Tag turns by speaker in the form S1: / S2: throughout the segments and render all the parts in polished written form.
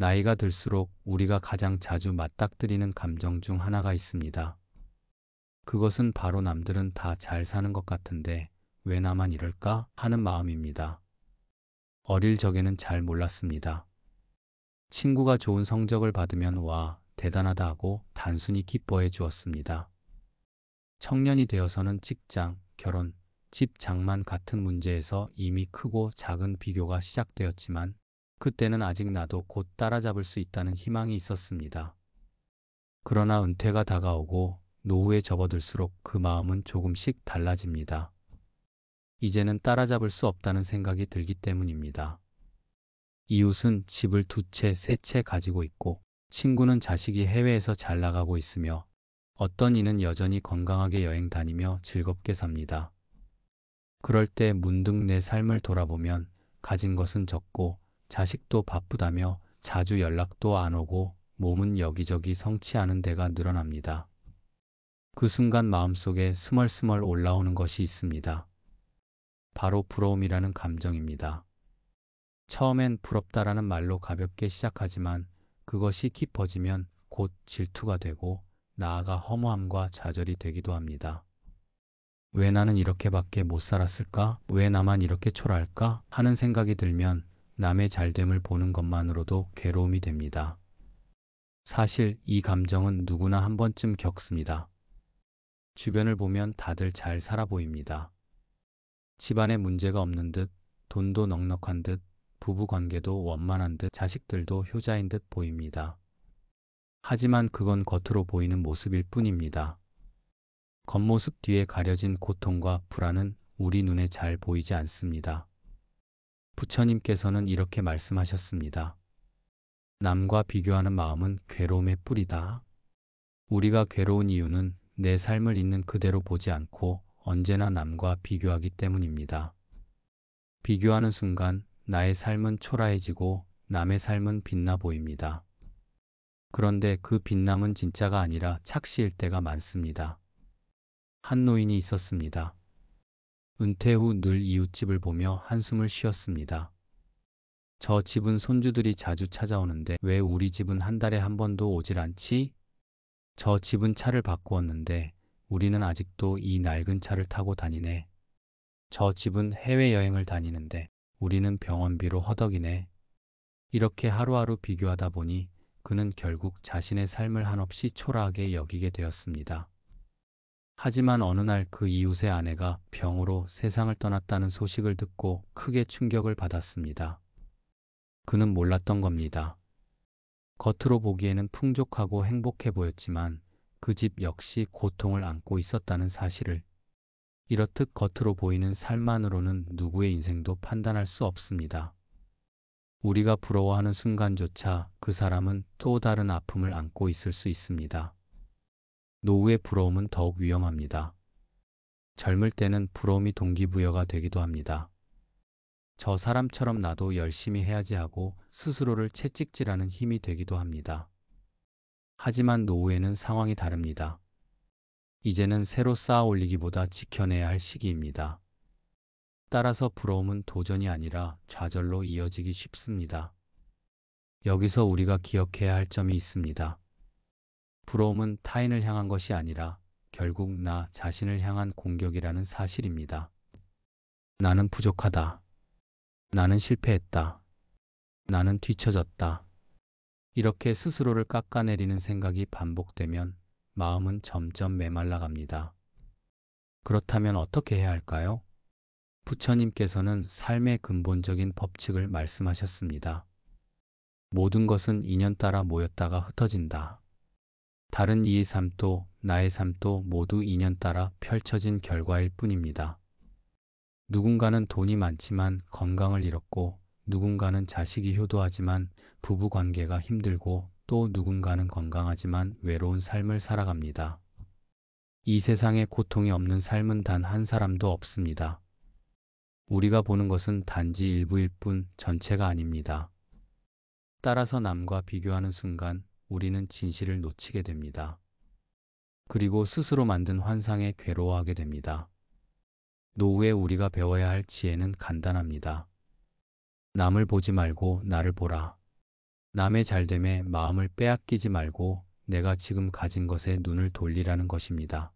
S1: 나이가 들수록 우리가 가장 자주 맞닥뜨리는 감정 중 하나가 있습니다. 그것은 바로 남들은 다 잘 사는 것 같은데 왜 나만 이럴까 하는 마음입니다. 어릴 적에는 잘 몰랐습니다. 친구가 좋은 성적을 받으면 와, 대단하다 하고 단순히 기뻐해 주었습니다. 청년이 되어서는 직장, 결혼, 집 장만 같은 문제에서 이미 크고 작은 비교가 시작되었지만 그때는 아직 나도 곧 따라잡을 수 있다는 희망이 있었습니다. 그러나 은퇴가 다가오고 노후에 접어들수록 그 마음은 조금씩 달라집니다. 이제는 따라잡을 수 없다는 생각이 들기 때문입니다. 이웃은 집을 2채, 3채 가지고 있고 친구는 자식이 해외에서 잘 나가고 있으며 어떤 이는 여전히 건강하게 여행 다니며 즐겁게 삽니다. 그럴 때 문득 내 삶을 돌아보면 가진 것은 적고 자식도 바쁘다며 자주 연락도 안 오고 몸은 여기저기 성치 않은 데가 늘어납니다. 그 순간 마음속에 스멀스멀 올라오는 것이 있습니다. 바로 부러움이라는 감정입니다. 처음엔 부럽다라는 말로 가볍게 시작하지만 그것이 깊어지면 곧 질투가 되고 나아가 허무함과 좌절이 되기도 합니다. 왜 나는 이렇게밖에 못 살았을까? 왜 나만 이렇게 초라할까? 하는 생각이 들면 남의 잘됨을 보는 것만으로도 괴로움이 됩니다. 사실 이 감정은 누구나 한 번쯤 겪습니다. 주변을 보면 다들 잘 살아 보입니다. 집안에 문제가 없는 듯, 돈도 넉넉한 듯, 부부 관계도 원만한 듯, 자식들도 효자인 듯 보입니다. 하지만 그건 겉으로 보이는 모습일 뿐입니다. 겉모습 뒤에 가려진 고통과 불안은 우리 눈에 잘 보이지 않습니다. 부처님께서는 이렇게 말씀하셨습니다. 남과 비교하는 마음은 괴로움의 뿌리다. 우리가 괴로운 이유는 내 삶을 있는 그대로 보지 않고 언제나 남과 비교하기 때문입니다. 비교하는 순간 나의 삶은 초라해지고 남의 삶은 빛나 보입니다. 그런데 그 빛남은 진짜가 아니라 착시일 때가 많습니다. 한 노인이 있었습니다. 은퇴 후 늘 이웃집을 보며 한숨을 쉬었습니다. 저 집은 손주들이 자주 찾아오는데 왜 우리 집은 한 달에 한 번도 오질 않지? 저 집은 차를 바꾸었는데 우리는 아직도 이 낡은 차를 타고 다니네. 저 집은 해외여행을 다니는데 우리는 병원비로 허덕이네. 이렇게 하루하루 비교하다 보니 그는 결국 자신의 삶을 한없이 초라하게 여기게 되었습니다. 하지만 어느 날 그 이웃의 아내가 병으로 세상을 떠났다는 소식을 듣고 크게 충격을 받았습니다. 그는 몰랐던 겁니다. 겉으로 보기에는 풍족하고 행복해 보였지만 그 집 역시 고통을 안고 있었다는 사실을. 이렇듯 겉으로 보이는 삶만으로는 누구의 인생도 판단할 수 없습니다. 우리가 부러워하는 순간조차 그 사람은 또 다른 아픔을 안고 있을 수 있습니다. 노후의 부러움은 더욱 위험합니다. 젊을 때는 부러움이 동기부여가 되기도 합니다. 저 사람처럼 나도 열심히 해야지 하고 스스로를 채찍질하는 힘이 되기도 합니다. 하지만 노후에는 상황이 다릅니다. 이제는 새로 쌓아 올리기보다 지켜내야 할 시기입니다. 따라서 부러움은 도전이 아니라 좌절로 이어지기 쉽습니다. 여기서 우리가 기억해야 할 점이 있습니다. 부러움은 타인을 향한 것이 아니라 결국 나 자신을 향한 공격이라는 사실입니다. 나는 부족하다. 나는 실패했다. 나는 뒤처졌다. 이렇게 스스로를 깎아내리는 생각이 반복되면 마음은 점점 메말라갑니다. 그렇다면 어떻게 해야 할까요? 부처님께서는 삶의 근본적인 법칙을 말씀하셨습니다. 모든 것은 인연 따라 모였다가 흩어진다. 다른 이의 삶도 나의 삶도 모두 인연 따라 펼쳐진 결과일 뿐입니다. 누군가는 돈이 많지만 건강을 잃었고, 누군가는 자식이 효도하지만 부부 관계가 힘들고, 또 누군가는 건강하지만 외로운 삶을 살아갑니다. 이 세상에 고통이 없는 삶은 단 한 사람도 없습니다. 우리가 보는 것은 단지 일부일 뿐 전체가 아닙니다. 따라서 남과 비교하는 순간 우리는 진실을 놓치게 됩니다. 그리고 스스로 만든 환상에 괴로워하게 됩니다. 노후에 우리가 배워야 할 지혜는 간단합니다. 남을 보지 말고 나를 보라. 남의 잘됨에 마음을 빼앗기지 말고 내가 지금 가진 것에 눈을 돌리라는 것입니다.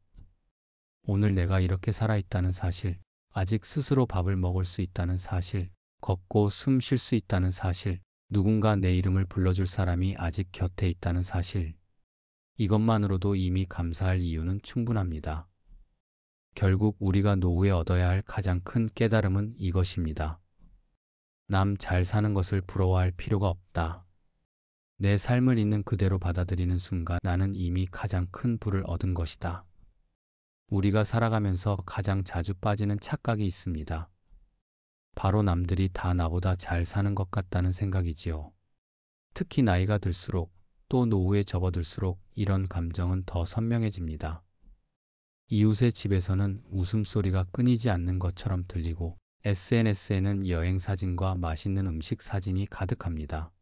S1: 오늘 내가 이렇게 살아있다는 사실, 아직 스스로 밥을 먹을 수 있다는 사실, 걷고 숨 쉴 수 있다는 사실, 누군가 내 이름을 불러줄 사람이 아직 곁에 있다는 사실, 이것만으로도 이미 감사할 이유는 충분합니다. 결국 우리가 노후에 얻어야 할 가장 큰 깨달음은 이것입니다. 남 잘 사는 것을 부러워할 필요가 없다. 내 삶을 있는 그대로 받아들이는 순간 나는 이미 가장 큰 부를 얻은 것이다. 우리가 살아가면서 가장 자주 빠지는 착각이 있습니다. 바로 남들이 다 나보다 잘 사는 것 같다는 생각이지요. 특히 나이가 들수록 또 노후에 접어들수록 이런 감정은 더 선명해집니다. 이웃의 집에서는 웃음소리가 끊이지 않는 것처럼 들리고 SNS에는 여행 사진과 맛있는 음식 사진이 가득합니다.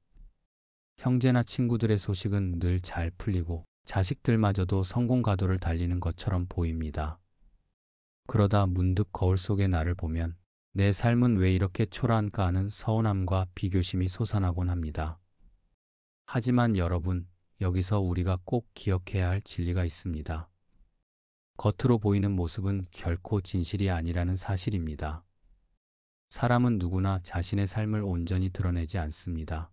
S1: 형제나 친구들의 소식은 늘 잘 풀리고 자식들마저도 성공 가도를 달리는 것처럼 보입니다. 그러다 문득 거울 속의 나를 보면 내 삶은 왜 이렇게 초라한가 하는 서운함과 비교심이 솟아나곤 합니다. 하지만 여러분, 여기서 우리가 꼭 기억해야 할 진리가 있습니다. 겉으로 보이는 모습은 결코 진실이 아니라는 사실입니다. 사람은 누구나 자신의 삶을 온전히 드러내지 않습니다.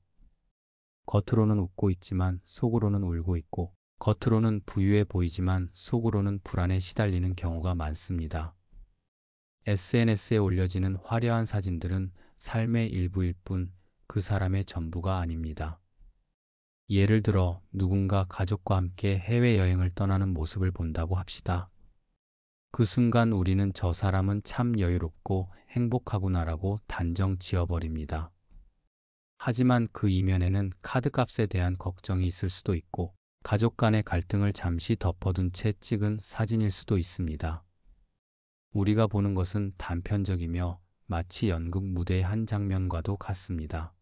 S1: 겉으로는 웃고 있지만 속으로는 울고 있고, 겉으로는 부유해 보이지만 속으로는 불안에 시달리는 경우가 많습니다. SNS에 올려지는 화려한 사진들은 삶의 일부일 뿐 그 사람의 전부가 아닙니다. 예를 들어 누군가 가족과 함께 해외여행을 떠나는 모습을 본다고 합시다. 그 순간 우리는 저 사람은 참 여유롭고 행복하구나라고 단정 지어버립니다. 하지만 그 이면에는 카드값에 대한 걱정이 있을 수도 있고 가족 간의 갈등을 잠시 덮어둔 채 찍은 사진일 수도 있습니다. 우리가 보는 것은 단편적이며 마치 연극 무대의 한 장면과도 같습니다.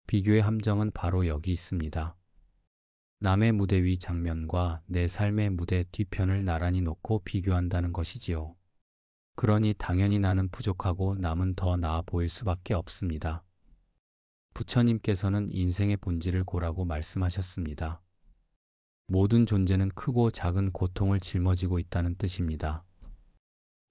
S1: 비교의 함정은 바로 여기 있습니다. 남의 무대 위 장면과 내 삶의 무대 뒤편을 나란히 놓고 비교한다는 것이지요. 그러니 당연히 나는 부족하고 남은 더 나아 보일 수밖에 없습니다. 부처님께서는 인생의 본질을 고라고 말씀하셨습니다. 모든 존재는 크고 작은 고통을 짊어지고 있다는 뜻입니다.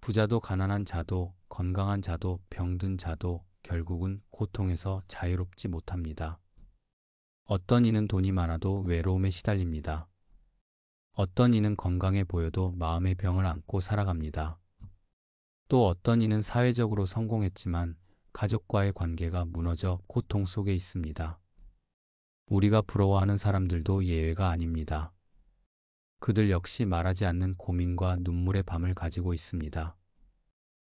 S1: 부자도 가난한 자도 건강한 자도 병든 자도 결국은 고통에서 자유롭지 못합니다. 어떤 이는 돈이 많아도 외로움에 시달립니다. 어떤 이는 건강해 보여도 마음의 병을 안고 살아갑니다. 또 어떤 이는 사회적으로 성공했지만 가족과의 관계가 무너져 고통 속에 있습니다. 우리가 부러워하는 사람들도 예외가 아닙니다. 그들 역시 말하지 않는 고민과 눈물의 밤을 가지고 있습니다.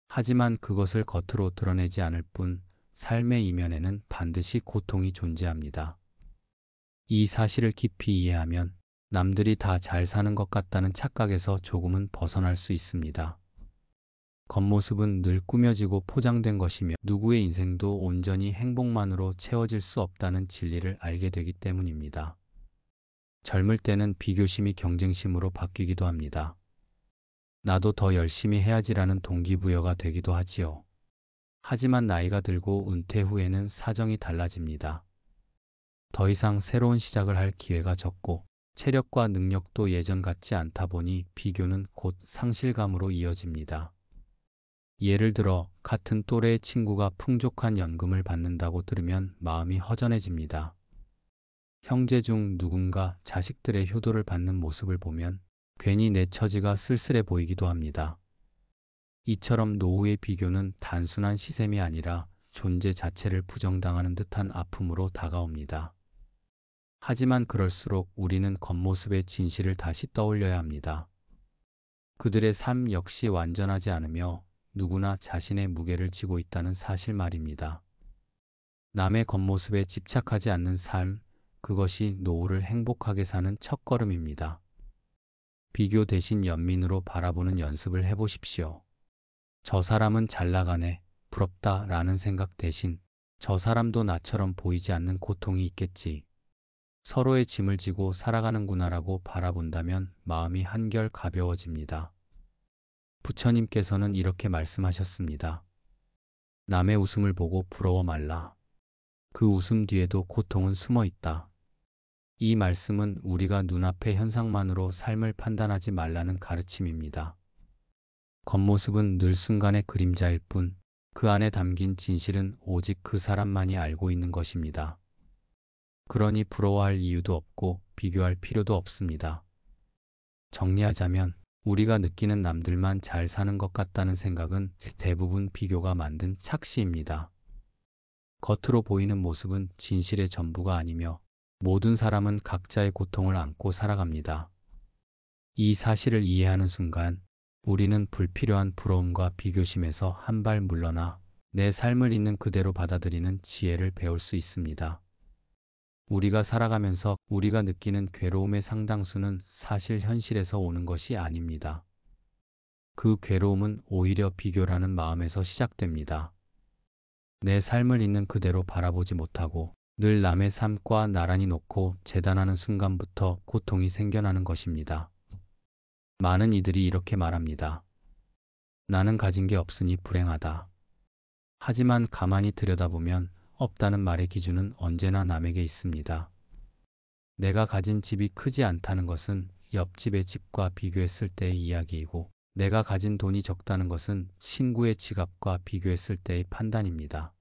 S1: 하지만 그것을 겉으로 드러내지 않을 뿐 삶의 이면에는 반드시 고통이 존재합니다. 이 사실을 깊이 이해하면 남들이 다 잘 사는 것 같다는 착각에서 조금은 벗어날 수 있습니다. 겉모습은 늘 꾸며지고 포장된 것이며 누구의 인생도 온전히 행복만으로 채워질 수 없다는 진리를 알게 되기 때문입니다. 젊을 때는 비교심이 경쟁심으로 바뀌기도 합니다. 나도 더 열심히 해야지라는 동기부여가 되기도 하지요. 하지만 나이가 들고 은퇴 후에는 사정이 달라집니다. 더 이상 새로운 시작을 할 기회가 적고 체력과 능력도 예전 같지 않다 보니 비교는 곧 상실감으로 이어집니다. 예를 들어 같은 또래의 친구가 풍족한 연금을 받는다고 들으면 마음이 허전해집니다. 형제 중 누군가 자식들의 효도를 받는 모습을 보면 괜히 내 처지가 쓸쓸해 보이기도 합니다. 이처럼 노후의 비교는 단순한 시샘이 아니라 존재 자체를 부정당하는 듯한 아픔으로 다가옵니다. 하지만 그럴수록 우리는 겉모습의 진실을 다시 떠올려야 합니다. 그들의 삶 역시 완전하지 않으며 누구나 자신의 무게를 지고 있다는 사실 말입니다. 남의 겉모습에 집착하지 않는 삶, 그것이 노후를 행복하게 사는 첫걸음입니다. 비교 대신 연민으로 바라보는 연습을 해보십시오. 저 사람은 잘 나가네, 부럽다 라는 생각 대신 저 사람도 나처럼 보이지 않는 고통이 있겠지. 서로의 짐을 지고 살아가는구나라고 바라본다면 마음이 한결 가벼워집니다. 부처님께서는 이렇게 말씀하셨습니다. 남의 웃음을 보고 부러워 말라. 그 웃음 뒤에도 고통은 숨어 있다. 이 말씀은 우리가 눈앞의 현상만으로 삶을 판단하지 말라는 가르침입니다. 겉모습은 늘 순간의 그림자일 뿐, 그 안에 담긴 진실은 오직 그 사람만이 알고 있는 것입니다. 그러니 부러워할 이유도 없고 비교할 필요도 없습니다. 정리하자면, 우리가 느끼는 남들만 잘 사는 것 같다는 생각은 대부분 비교가 만든 착시입니다. 겉으로 보이는 모습은 진실의 전부가 아니며 모든 사람은 각자의 고통을 안고 살아갑니다. 이 사실을 이해하는 순간 우리는 불필요한 부러움과 비교심에서 한 발 물러나 내 삶을 있는 그대로 받아들이는 지혜를 배울 수 있습니다. 우리가 살아가면서 우리가 느끼는 괴로움의 상당수는 사실 현실에서 오는 것이 아닙니다. 그 괴로움은 오히려 비교라는 마음에서 시작됩니다. 내 삶을 있는 그대로 바라보지 못하고 늘 남의 삶과 나란히 놓고 재단하는 순간부터 고통이 생겨나는 것입니다. 많은 이들이 이렇게 말합니다. 나는 가진 게 없으니 불행하다. 하지만 가만히 들여다보면 없다는 말의 기준은 언제나 남에게 있습니다. 내가 가진 집이 크지 않다는 것은 옆집의 집과 비교했을 때의 이야기이고, 내가 가진 돈이 적다는 것은 친구의 지갑과 비교했을 때의 판단입니다.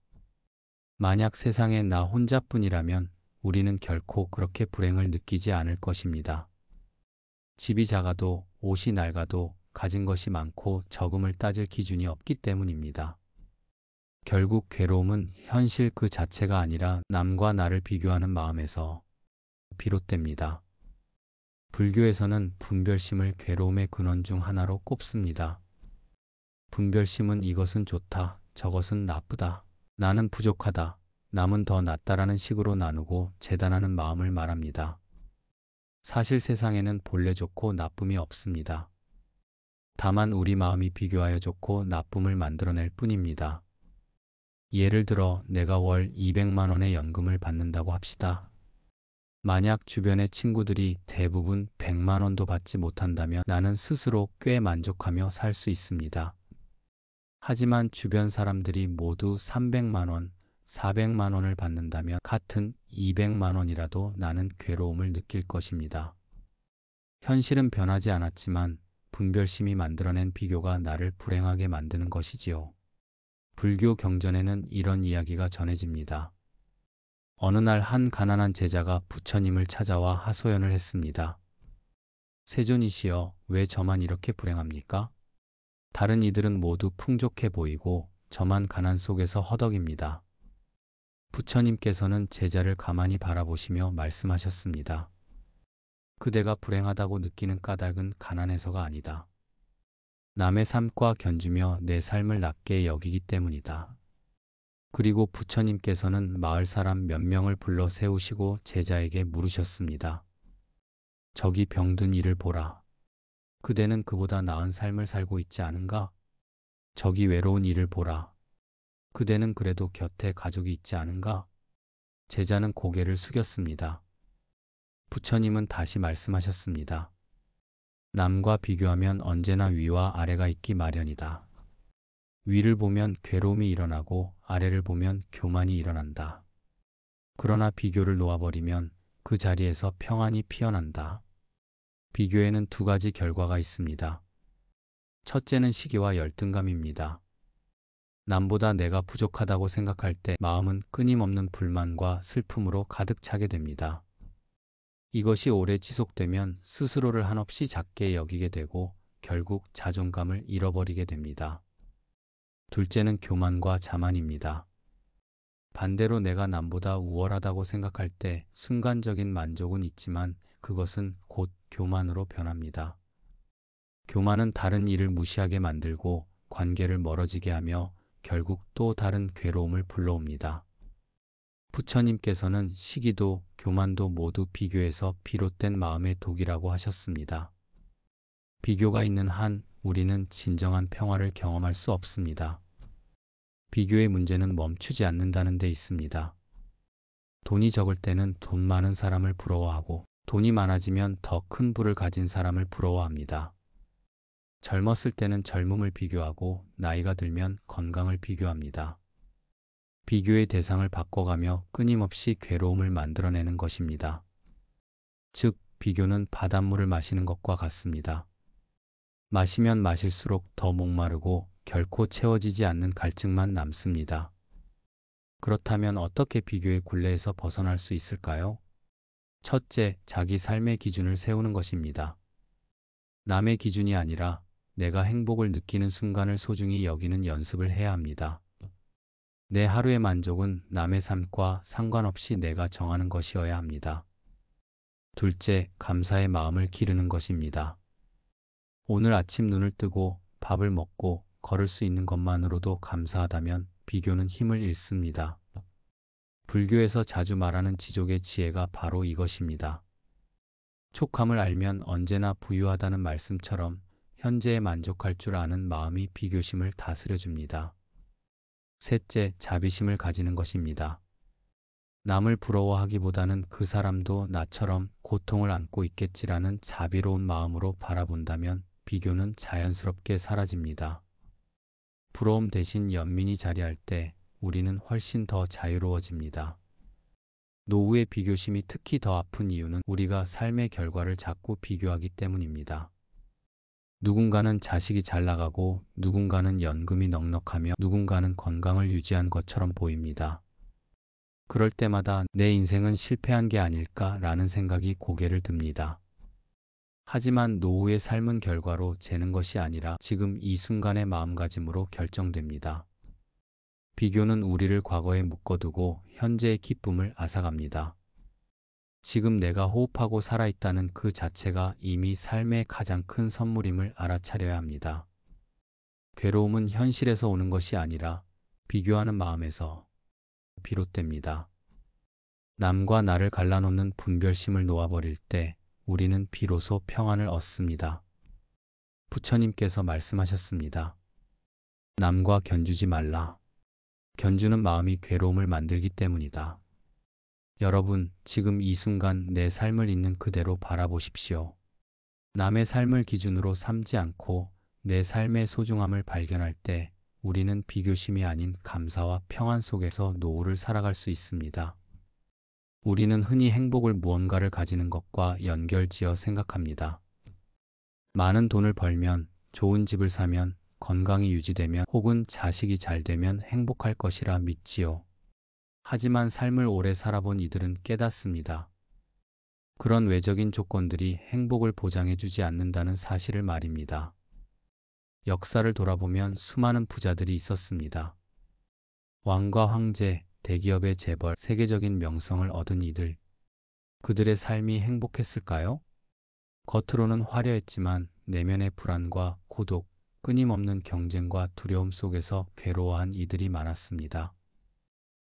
S1: 만약 세상에 나 혼자뿐이라면 우리는 결코 그렇게 불행을 느끼지 않을 것입니다. 집이 작아도 옷이 낡아도 가진 것이 많고 적음을 따질 기준이 없기 때문입니다. 결국 괴로움은 현실 그 자체가 아니라 남과 나를 비교하는 마음에서 비롯됩니다. 불교에서는 분별심을 괴로움의 근원 중 하나로 꼽습니다. 분별심은 이것은 좋다, 저것은 나쁘다, 나는 부족하다, 남은 더 낫다라는 식으로 나누고 재단하는 마음을 말합니다. 사실 세상에는 본래 좋고 나쁨이 없습니다. 다만 우리 마음이 비교하여 좋고 나쁨을 만들어낼 뿐입니다. 예를 들어 내가 월 200만 원의 연금을 받는다고 합시다. 만약 주변의 친구들이 대부분 100만 원도 받지 못한다면 나는 스스로 꽤 만족하며 살 수 있습니다. 하지만 주변 사람들이 모두 300만 원, 400만 원을 받는다면 같은 200만 원이라도 나는 괴로움을 느낄 것입니다. 현실은 변하지 않았지만 분별심이 만들어낸 비교가 나를 불행하게 만드는 것이지요. 불교 경전에는 이런 이야기가 전해집니다. 어느 날 한 가난한 제자가 부처님을 찾아와 하소연을 했습니다. 세존이시여, 왜 저만 이렇게 불행합니까? 다른 이들은 모두 풍족해 보이고 저만 가난 속에서 허덕입니다. 부처님께서는 제자를 가만히 바라보시며 말씀하셨습니다. 그대가 불행하다고 느끼는 까닭은 가난해서가 아니다. 남의 삶과 견주며 내 삶을 낮게 여기기 때문이다. 그리고 부처님께서는 마을 사람 몇 명을 불러 세우시고 제자에게 물으셨습니다. 저기 병든 이를 보라. 그대는 그보다 나은 삶을 살고 있지 않은가? 저기 외로운 이를 보라. 그대는 그래도 곁에 가족이 있지 않은가? 제자는 고개를 숙였습니다. 부처님은 다시 말씀하셨습니다. 남과 비교하면 언제나 위와 아래가 있기 마련이다. 위를 보면 괴로움이 일어나고 아래를 보면 교만이 일어난다. 그러나 비교를 놓아버리면 그 자리에서 평안이 피어난다. 비교에는 두 가지 결과가 있습니다. 첫째는 시기와 열등감입니다. 남보다 내가 부족하다고 생각할 때 마음은 끊임없는 불만과 슬픔으로 가득 차게 됩니다. 이것이 오래 지속되면 스스로를 한없이 작게 여기게 되고 결국 자존감을 잃어버리게 됩니다. 둘째는 교만과 자만입니다. 반대로 내가 남보다 우월하다고 생각할 때 순간적인 만족은 있지만 그것은 곧 교만으로 변합니다. 교만은 다른 이를 무시하게 만들고 관계를 멀어지게 하며 결국 또 다른 괴로움을 불러옵니다. 부처님께서는 시기도 교만도 모두 비교에서 비롯된 마음의 독이라고 하셨습니다. 비교가 있는 한 우리는 진정한 평화를 경험할 수 없습니다. 비교의 문제는 멈추지 않는다는 데 있습니다. 돈이 적을 때는 돈 많은 사람을 부러워하고 돈이 많아지면 더 큰 부를 가진 사람을 부러워합니다. 젊었을 때는 젊음을 비교하고 나이가 들면 건강을 비교합니다. 비교의 대상을 바꿔가며 끊임없이 괴로움을 만들어내는 것입니다. 즉, 비교는 바닷물을 마시는 것과 같습니다. 마시면 마실수록 더 목마르고 결코 채워지지 않는 갈증만 남습니다. 그렇다면 어떻게 비교의 굴레에서 벗어날 수 있을까요? 첫째, 자기 삶의 기준을 세우는 것입니다. 남의 기준이 아니라 내가 행복을 느끼는 순간을 소중히 여기는 연습을 해야 합니다. 내 하루의 만족은 남의 삶과 상관없이 내가 정하는 것이어야 합니다. 둘째, 감사의 마음을 기르는 것입니다. 오늘 아침 눈을 뜨고 밥을 먹고 걸을 수 있는 것만으로도 감사하다면 비교는 힘을 잃습니다. 불교에서 자주 말하는 지족의 지혜가 바로 이것입니다. 촉함을 알면 언제나 부유하다는 말씀처럼 현재에 만족할 줄 아는 마음이 비교심을 다스려줍니다. 셋째, 자비심을 가지는 것입니다. 남을 부러워하기보다는 그 사람도 나처럼 고통을 안고 있겠지라는 자비로운 마음으로 바라본다면 비교는 자연스럽게 사라집니다. 부러움 대신 연민이 자리할 때 우리는 훨씬 더 자유로워집니다. 노후의 비교심이 특히 더 아픈 이유는 우리가 삶의 결과를 자꾸 비교하기 때문입니다. 누군가는 자식이 잘 나가고 누군가는 연금이 넉넉하며 누군가는 건강을 유지한 것처럼 보입니다. 그럴 때마다 내 인생은 실패한 게 아닐까라는 생각이 고개를 듭니다. 하지만 노후의 삶은 결과로 재는 것이 아니라 지금 이 순간의 마음가짐으로 결정됩니다. 비교는 우리를 과거에 묶어두고 현재의 기쁨을 앗아갑니다. 지금 내가 호흡하고 살아있다는 그 자체가 이미 삶의 가장 큰 선물임을 알아차려야 합니다. 괴로움은 현실에서 오는 것이 아니라 비교하는 마음에서 비롯됩니다. 남과 나를 갈라놓는 분별심을 놓아버릴 때 우리는 비로소 평안을 얻습니다. 부처님께서 말씀하셨습니다. 남과 견주지 말라. 견주는 마음이 괴로움을 만들기 때문이다. 여러분, 지금 이 순간 내 삶을 있는 그대로 바라보십시오. 남의 삶을 기준으로 삼지 않고 내 삶의 소중함을 발견할 때 우리는 비교심이 아닌 감사와 평안 속에서 노후를 살아갈 수 있습니다. 우리는 흔히 행복을 무언가를 가지는 것과 연결지어 생각합니다. 많은 돈을 벌면, 좋은 집을 사면, 건강이 유지되면 혹은 자식이 잘 되면 행복할 것이라 믿지요. 하지만 삶을 오래 살아본 이들은 깨닫습니다. 그런 외적인 조건들이 행복을 보장해주지 않는다는 사실을 말입니다. 역사를 돌아보면 수많은 부자들이 있었습니다. 왕과 황제, 대기업의 재벌, 세계적인 명성을 얻은 이들. 그들의 삶이 행복했을까요? 겉으로는 화려했지만 내면의 불안과 고독, 끊임없는 경쟁과 두려움 속에서 괴로워한 이들이 많았습니다.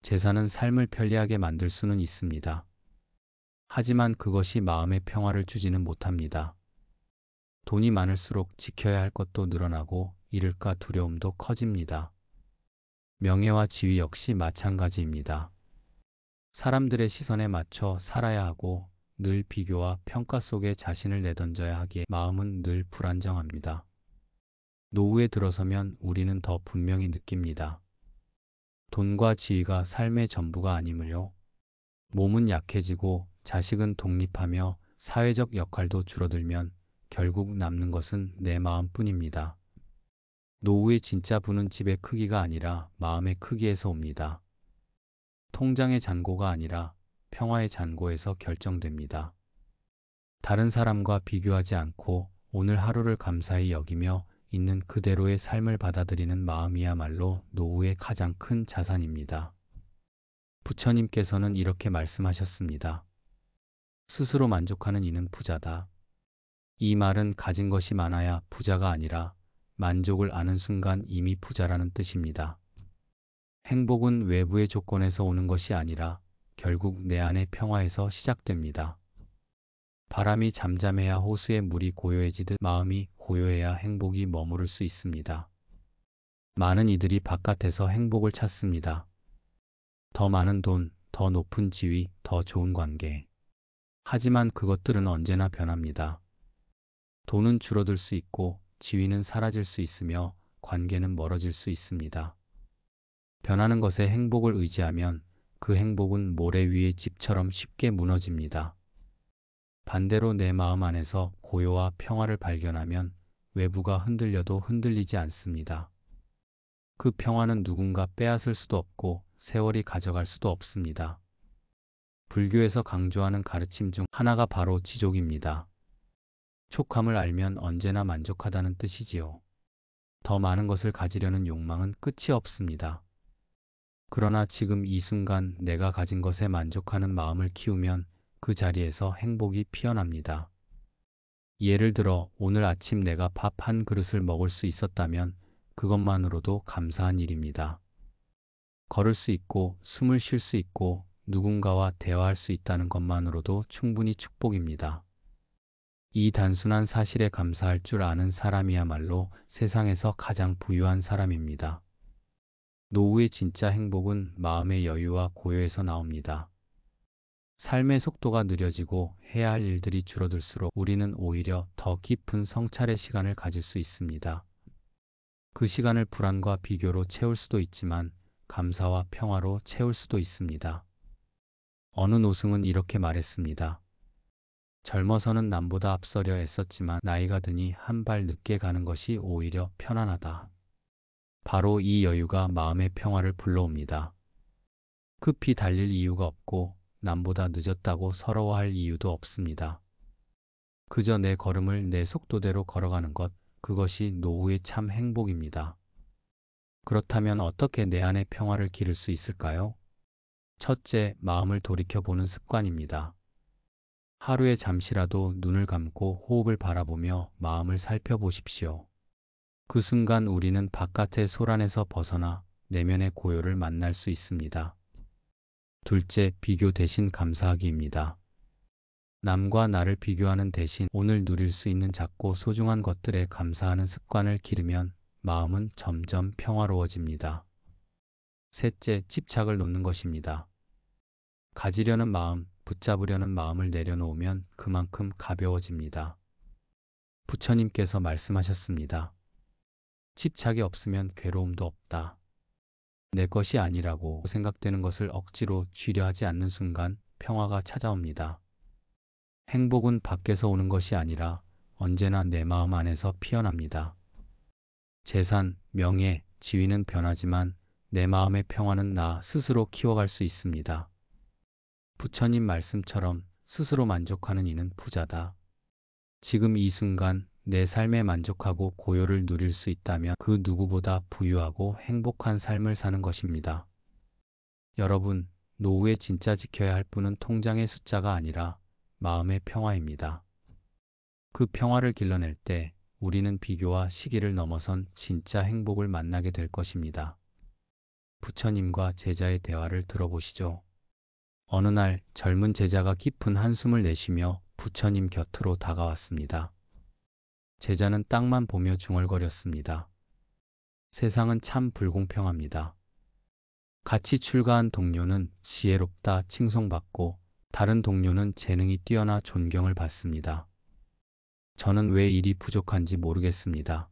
S1: 재산은 삶을 편리하게 만들 수는 있습니다. 하지만 그것이 마음의 평화를 주지는 못합니다. 돈이 많을수록 지켜야 할 것도 늘어나고 잃을까 두려움도 커집니다. 명예와 지위 역시 마찬가지입니다. 사람들의 시선에 맞춰 살아야 하고 늘 비교와 평가 속에 자신을 내던져야 하기에 마음은 늘 불안정합니다. 노후에 들어서면 우리는 더 분명히 느낍니다. 돈과 지위가 삶의 전부가 아님을요. 몸은 약해지고 자식은 독립하며 사회적 역할도 줄어들면 결국 남는 것은 내 마음뿐입니다. 노후의 진짜 부는 집의 크기가 아니라 마음의 크기에서 옵니다. 통장의 잔고가 아니라 평화의 잔고에서 결정됩니다. 다른 사람과 비교하지 않고 오늘 하루를 감사히 여기며 있는 그대로의 삶을 받아들이는 마음이야말로 노후의 가장 큰 자산입니다. 부처님께서는 이렇게 말씀하셨습니다. 스스로 만족하는 이는 부자다. 이 말은 가진 것이 많아야 부자가 아니라 만족을 아는 순간 이미 부자라는 뜻입니다. 행복은 외부의 조건에서 오는 것이 아니라 결국 내 안의 평화에서 시작됩니다. 바람이 잠잠해야 호수의 물이 고요해지듯 마음이 고요해야 행복이 머무를 수 있습니다. 많은 이들이 바깥에서 행복을 찾습니다. 더 많은 돈, 더 높은 지위, 더 좋은 관계. 하지만 그것들은 언제나 변합니다. 돈은 줄어들 수 있고 지위는 사라질 수 있으며 관계는 멀어질 수 있습니다. 변하는 것에 행복을 의지하면 그 행복은 모래 위의 집처럼 쉽게 무너집니다. 반대로 내 마음 안에서 고요와 평화를 발견하면 외부가 흔들려도 흔들리지 않습니다. 그 평화는 누군가 빼앗을 수도 없고 세월이 가져갈 수도 없습니다. 불교에서 강조하는 가르침 중 하나가 바로 지족입니다. 촉함을 알면 언제나 만족하다는 뜻이지요. 더 많은 것을 가지려는 욕망은 끝이 없습니다. 그러나 지금 이 순간 내가 가진 것에 만족하는 마음을 키우면 그 자리에서 행복이 피어납니다. 예를 들어 오늘 아침 내가 밥 한 그릇을 먹을 수 있었다면 그것만으로도 감사한 일입니다. 걸을 수 있고 숨을 쉴 수 있고 누군가와 대화할 수 있다는 것만으로도 충분히 축복입니다. 이 단순한 사실에 감사할 줄 아는 사람이야말로 세상에서 가장 부유한 사람입니다. 노후의 진짜 행복은 마음의 여유와 고요에서 나옵니다. 삶의 속도가 느려지고 해야 할 일들이 줄어들수록 우리는 오히려 더 깊은 성찰의 시간을 가질 수 있습니다. 그 시간을 불안과 비교로 채울 수도 있지만 감사와 평화로 채울 수도 있습니다. 어느 노승은 이렇게 말했습니다. 젊어서는 남보다 앞서려 애썼지만 나이가 드니 한 발 늦게 가는 것이 오히려 편안하다. 바로 이 여유가 마음의 평화를 불러옵니다. 급히 달릴 이유가 없고 남보다 늦었다고 서러워할 이유도 없습니다. 그저 내 걸음을 내 속도대로 걸어가는 것, 그것이 노후의 참 행복입니다. 그렇다면 어떻게 내 안의 평화를 기를 수 있을까요? 첫째, 마음을 돌이켜보는 습관입니다. 하루에 잠시라도 눈을 감고 호흡을 바라보며 마음을 살펴보십시오. 그 순간 우리는 바깥의 소란에서 벗어나 내면의 고요를 만날 수 있습니다. 둘째, 비교 대신 감사하기입니다. 남과 나를 비교하는 대신 오늘 누릴 수 있는 작고 소중한 것들에 감사하는 습관을 기르면 마음은 점점 평화로워집니다. 셋째, 집착을 놓는 것입니다. 가지려는 마음, 붙잡으려는 마음을 내려놓으면 그만큼 가벼워집니다. 부처님께서 말씀하셨습니다. 집착이 없으면 괴로움도 없다. 내 것이 아니라고 생각되는 것을 억지로 쥐려 하지 않는 순간 평화가 찾아옵니다. 행복은 밖에서 오는 것이 아니라 언제나 내 마음 안에서 피어납니다. 재산, 명예, 지위는 변하지만 내 마음의 평화는 나 스스로 키워갈 수 있습니다. 부처님 말씀처럼 스스로 만족하는 이는 부자다. 지금 이 순간 내 삶에 만족하고 고요를 누릴 수 있다면 그 누구보다 부유하고 행복한 삶을 사는 것입니다. 여러분, 노후에 진짜 지켜야 할 분은 통장의 숫자가 아니라 마음의 평화입니다. 그 평화를 길러낼 때 우리는 비교와 시기를 넘어선 진짜 행복을 만나게 될 것입니다. 부처님과 제자의 대화를 들어보시죠. 어느 날 젊은 제자가 깊은 한숨을 내쉬며 부처님 곁으로 다가왔습니다. 제자는 땅만 보며 중얼거렸습니다. 세상은 참 불공평합니다. 같이 출가한 동료는 지혜롭다 칭송받고 다른 동료는 재능이 뛰어나 존경을 받습니다. 저는 왜 일이 부족한지 모르겠습니다.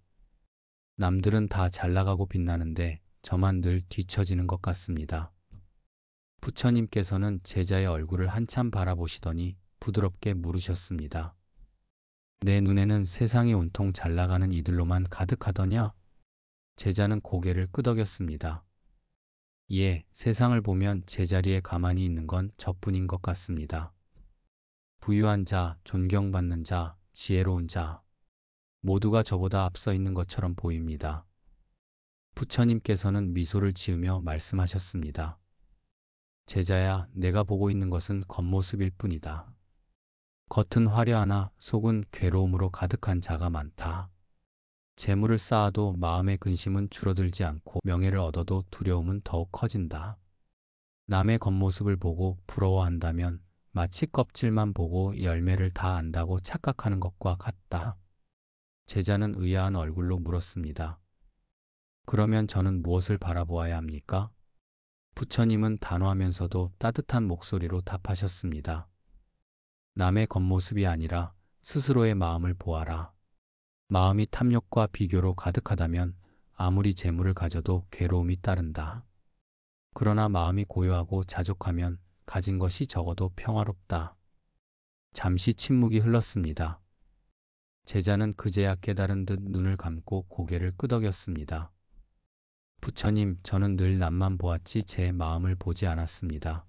S1: 남들은 다 잘나가고 빛나는데 저만 늘 뒤처지는 것 같습니다. 부처님께서는 제자의 얼굴을 한참 바라보시더니 부드럽게 물으셨습니다. 내 눈에는 세상이 온통 잘나가는 이들로만 가득하더냐? 제자는 고개를 끄덕였습니다. 예, 세상을 보면 제자리에 가만히 있는 건 저뿐인 것 같습니다. 부유한 자, 존경받는 자, 지혜로운 자, 모두가 저보다 앞서 있는 것처럼 보입니다. 부처님께서는 미소를 지으며 말씀하셨습니다. 제자야, 내가 보고 있는 것은 겉모습일 뿐이다. 겉은 화려하나 속은 괴로움으로 가득한 자가 많다. 재물을 쌓아도 마음의 근심은 줄어들지 않고 명예를 얻어도 두려움은 더욱 커진다. 남의 겉모습을 보고 부러워한다면 마치 껍질만 보고 열매를 다 안다고 착각하는 것과 같다. 제자는 의아한 얼굴로 물었습니다. 그러면 저는 무엇을 바라보아야 합니까? 부처님은 단호하면서도 따뜻한 목소리로 답하셨습니다. 남의 겉모습이 아니라 스스로의 마음을 보아라. 마음이 탐욕과 비교로 가득하다면 아무리 재물을 가져도 괴로움이 따른다. 그러나 마음이 고요하고 자족하면 가진 것이 적어도 평화롭다. 잠시 침묵이 흘렀습니다. 제자는 그제야 깨달은 듯 눈을 감고 고개를 끄덕였습니다. 부처님, 저는 늘 남만 보았지 제 마음을 보지 않았습니다.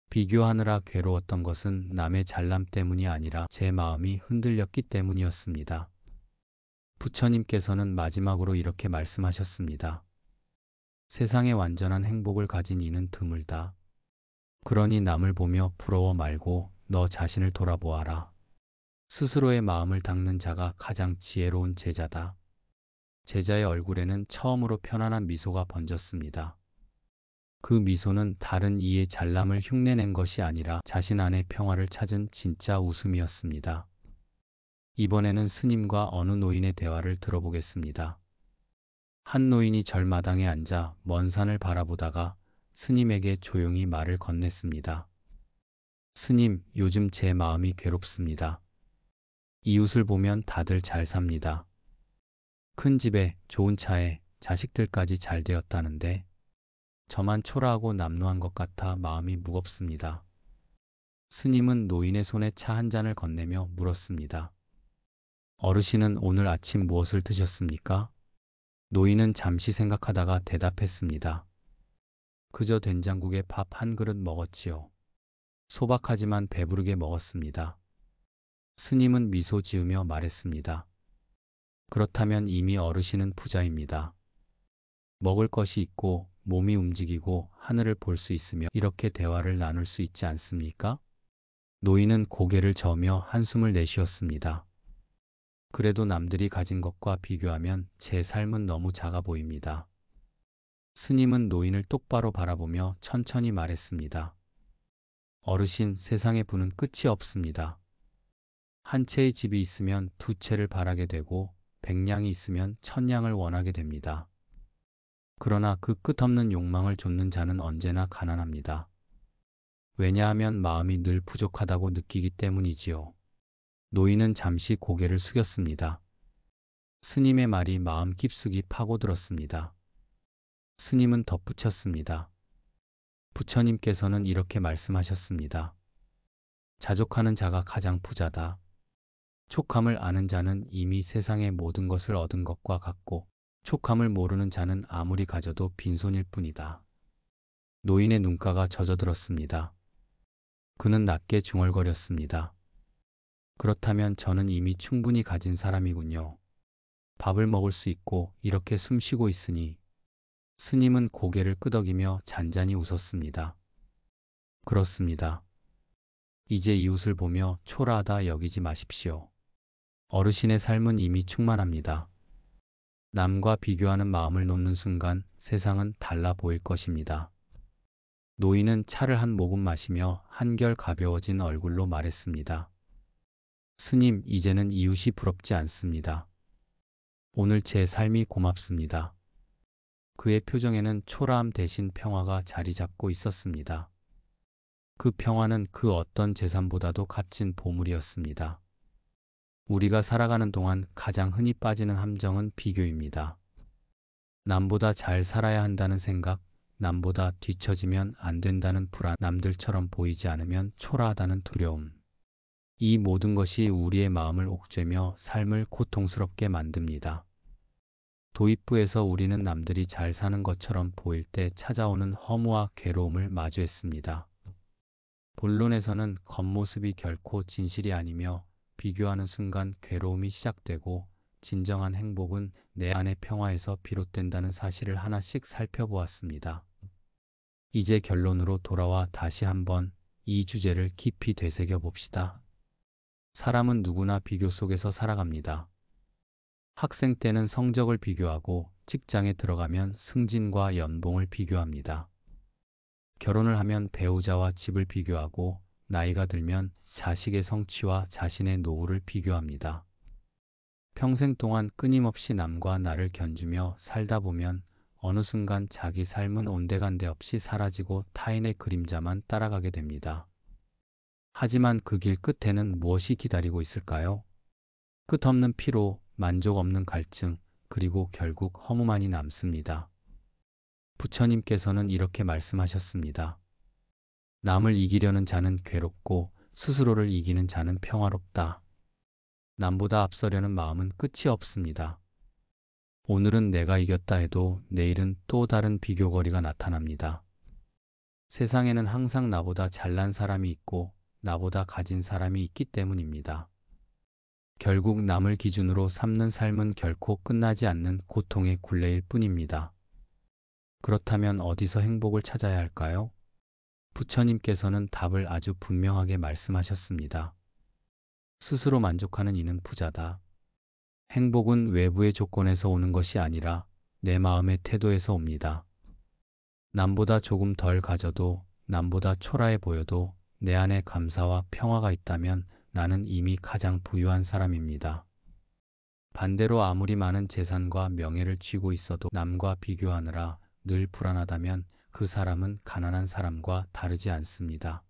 S1: 비교하느라 괴로웠던 것은 남의 잘남 때문이 아니라 제 마음이 흔들렸기 때문이었습니다. 부처님께서는 마지막으로 이렇게 말씀하셨습니다. 세상에 완전한 행복을 가진 이는 드물다. 그러니 남을 보며 부러워 말고 너 자신을 돌아보아라. 스스로의 마음을 닦는 자가 가장 지혜로운 제자다. 제자의 얼굴에는 처음으로 편안한 미소가 번졌습니다. 그 미소는 다른 이의 잘남을 흉내낸 것이 아니라 자신 안의 평화를 찾은 진짜 웃음이었습니다. 이번에는 스님과 어느 노인의 대화를 들어보겠습니다. 한 노인이 절마당에 앉아 먼 산을 바라보다가 스님에게 조용히 말을 건넸습니다. 스님, 요즘 제 마음이 괴롭습니다. 이웃을 보면 다들 잘 삽니다. 큰 집에, 좋은 차에, 자식들까지 잘 되었다는데 저만 초라하고 남루한 것 같아 마음이 무겁습니다. 스님은 노인의 손에 차 한 잔을 건네며 물었습니다. 어르신은 오늘 아침 무엇을 드셨습니까? 노인은 잠시 생각하다가 대답했습니다. 그저 된장국에 밥 한 그릇 먹었지요. 소박하지만 배부르게 먹었습니다. 스님은 미소 지으며 말했습니다. 그렇다면 이미 어르신은 부자입니다. 먹을 것이 있고 몸이 움직이고 하늘을 볼 수 있으며 이렇게 대화를 나눌 수 있지 않습니까? 노인은 고개를 저으며 한숨을 내쉬었습니다. 그래도 남들이 가진 것과 비교하면 제 삶은 너무 작아 보입니다. 스님은 노인을 똑바로 바라보며 천천히 말했습니다. 어르신, 세상의 부는 끝이 없습니다. 한 채의 집이 있으면 두 채를 바라게 되고 100냥이 있으면 1000냥을 원하게 됩니다. 그러나 그 끝없는 욕망을 좇는 자는 언제나 가난합니다. 왜냐하면 마음이 늘 부족하다고 느끼기 때문이지요. 노인은 잠시 고개를 숙였습니다. 스님의 말이 마음 깊숙이 파고들었습니다. 스님은 덧붙였습니다. 부처님께서는 이렇게 말씀하셨습니다. 자족하는 자가 가장 부자다. 촉함을 아는 자는 이미 세상의 모든 것을 얻은 것과 같고 촉함을 모르는 자는 아무리 가져도 빈손일 뿐이다. 노인의 눈가가 젖어들었습니다. 그는 낮게 중얼거렸습니다. 그렇다면 저는 이미 충분히 가진 사람이군요. 밥을 먹을 수 있고 이렇게 숨 쉬고 있으니. 스님은 고개를 끄덕이며 잔잔히 웃었습니다. 그렇습니다. 이제 이웃을 보며 초라하다 여기지 마십시오. 어르신의 삶은 이미 충만합니다. 남과 비교하는 마음을 놓는 순간 세상은 달라 보일 것입니다. 노인은 차를 한 모금 마시며 한결 가벼워진 얼굴로 말했습니다. 스님, 이제는 이웃이 부럽지 않습니다. 오늘 제 삶이 고맙습니다. 그의 표정에는 초라함 대신 평화가 자리 잡고 있었습니다. 그 평화는 그 어떤 재산보다도 값진 보물이었습니다. 우리가 살아가는 동안 가장 흔히 빠지는 함정은 비교입니다. 남보다 잘 살아야 한다는 생각, 남보다 뒤처지면 안 된다는 불안, 남들처럼 보이지 않으면 초라하다는 두려움. 이 모든 것이 우리의 마음을 옥죄며 삶을 고통스럽게 만듭니다. 도입부에서 우리는 남들이 잘 사는 것처럼 보일 때 찾아오는 허무와 괴로움을 마주했습니다. 본론에서는 겉모습이 결코 진실이 아니며 비교하는 순간 괴로움이 시작되고 진정한 행복은 내 안의 평화에서 비롯된다는 사실을 하나씩 살펴보았습니다. 이제 결론으로 돌아와 다시 한번 이 주제를 깊이 되새겨 봅시다. 사람은 누구나 비교 속에서 살아갑니다. 학생 때는 성적을 비교하고 직장에 들어가면 승진과 연봉을 비교합니다. 결혼을 하면 배우자와 집을 비교하고 나이가 들면 자식의 성취와 자신의 노후를 비교합니다. 평생 동안 끊임없이 남과 나를 견주며 살다 보면 어느 순간 자기 삶은 온데간데 없이 사라지고 타인의 그림자만 따라가게 됩니다. 하지만 그 길 끝에는 무엇이 기다리고 있을까요? 끝없는 피로, 만족 없는 갈증, 그리고 결국 허무만이 남습니다. 부처님께서는 이렇게 말씀하셨습니다. 남을 이기려는 자는 괴롭고 스스로를 이기는 자는 평화롭다. 남보다 앞서려는 마음은 끝이 없습니다. 오늘은 내가 이겼다 해도 내일은 또 다른 비교거리가 나타납니다. 세상에는 항상 나보다 잘난 사람이 있고 나보다 가진 사람이 있기 때문입니다. 결국 남을 기준으로 삼는 삶은 결코 끝나지 않는 고통의 굴레일 뿐입니다. 그렇다면 어디서 행복을 찾아야 할까요? 부처님께서는 답을 아주 분명하게 말씀하셨습니다. 스스로 만족하는 이는 부자다. 행복은 외부의 조건에서 오는 것이 아니라 내 마음의 태도에서 옵니다. 남보다 조금 덜 가져도 남보다 초라해 보여도 내 안에 감사와 평화가 있다면 나는 이미 가장 부유한 사람입니다. 반대로 아무리 많은 재산과 명예를 쥐고 있어도 남과 비교하느라 늘 불안하다면 그 사람은 가난한 사람과 다르지 않습니다.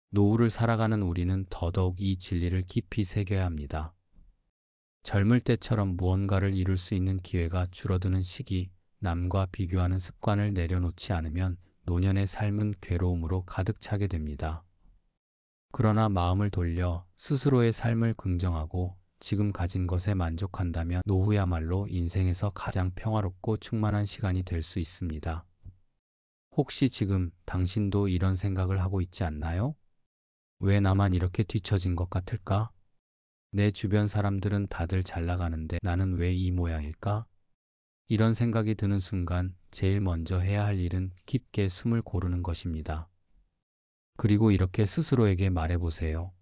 S1: 노후를 살아가는 우리는 더더욱 이 진리를 깊이 새겨야 합니다. 젊을 때처럼 무언가를 이룰 수 있는 기회가 줄어드는 시기, 남과 비교하는 습관을 내려놓지 않으면 노년의 삶은 괴로움으로 가득 차게 됩니다. 그러나 마음을 돌려 스스로의 삶을 긍정하고 지금 가진 것에 만족한다면 노후야말로 인생에서 가장 평화롭고 충만한 시간이 될 수 있습니다. 혹시 지금 당신도 이런 생각을 하고 있지 않나요? 왜 나만 이렇게 뒤처진 것 같을까? 내 주변 사람들은 다들 잘 나가는데 나는 왜 이 모양일까? 이런 생각이 드는 순간 제일 먼저 해야 할 일은 깊게 숨을 고르는 것입니다. 그리고 이렇게 스스로에게 말해보세요.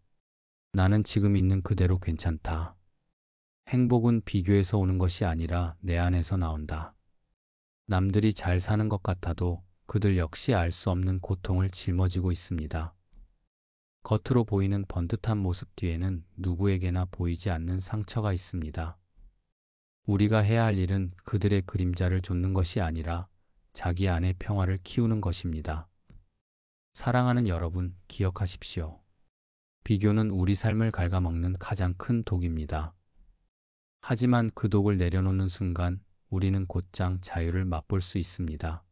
S1: 나는 지금 있는 그대로 괜찮다. 행복은 비교에서 오는 것이 아니라 내 안에서 나온다. 남들이 잘 사는 것 같아도 그들 역시 알 수 없는 고통을 짊어지고 있습니다. 겉으로 보이는 번듯한 모습 뒤에는 누구에게나 보이지 않는 상처가 있습니다. 우리가 해야 할 일은 그들의 그림자를 좇는 것이 아니라 자기 안의 평화를 키우는 것입니다. 사랑하는 여러분, 기억하십시오. 비교는 우리 삶을 갉아먹는 가장 큰 독입니다. 하지만 그 독을 내려놓는 순간 우리는 곧장 자유를 맛볼 수 있습니다.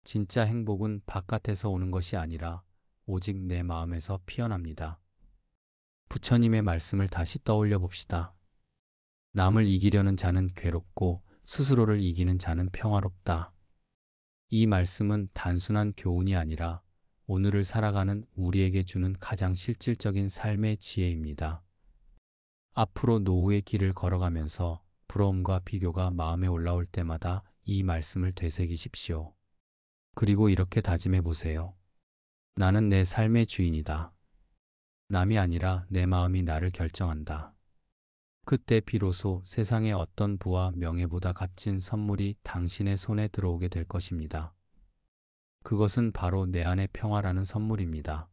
S1: 진짜 행복은 바깥에서 오는 것이 아니라 오직 내 마음에서 피어납니다. 부처님의 말씀을 다시 떠올려 봅시다. 남을 이기려는 자는 괴롭고 스스로를 이기는 자는 평화롭다. 이 말씀은 단순한 교훈이 아니라 오늘을 살아가는 우리에게 주는 가장 실질적인 삶의 지혜입니다. 앞으로 노후의 길을 걸어가면서 부러움과 비교가 마음에 올라올 때마다 이 말씀을 되새기십시오. 그리고 이렇게 다짐해 보세요. 나는 내 삶의 주인이다. 남이 아니라 내 마음이 나를 결정한다. 그때 비로소 세상의 어떤 부와 명예보다 값진 선물이 당신의 손에 들어오게 될 것입니다. 그것은 바로 내 안의 평화라는 선물입니다.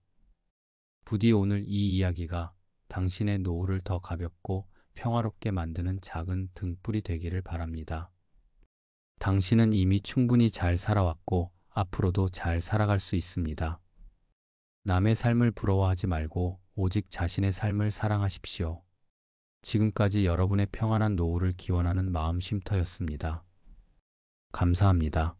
S1: 부디 오늘 이 이야기가 당신의 노후를 더 가볍고 평화롭게 만드는 작은 등불이 되기를 바랍니다. 당신은 이미 충분히 잘 살아왔고 앞으로도 잘 살아갈 수 있습니다. 남의 삶을 부러워하지 말고 오직 자신의 삶을 사랑하십시오. 지금까지 여러분의 평안한 노후를 기원하는 마음 쉼터였습니다. 감사합니다.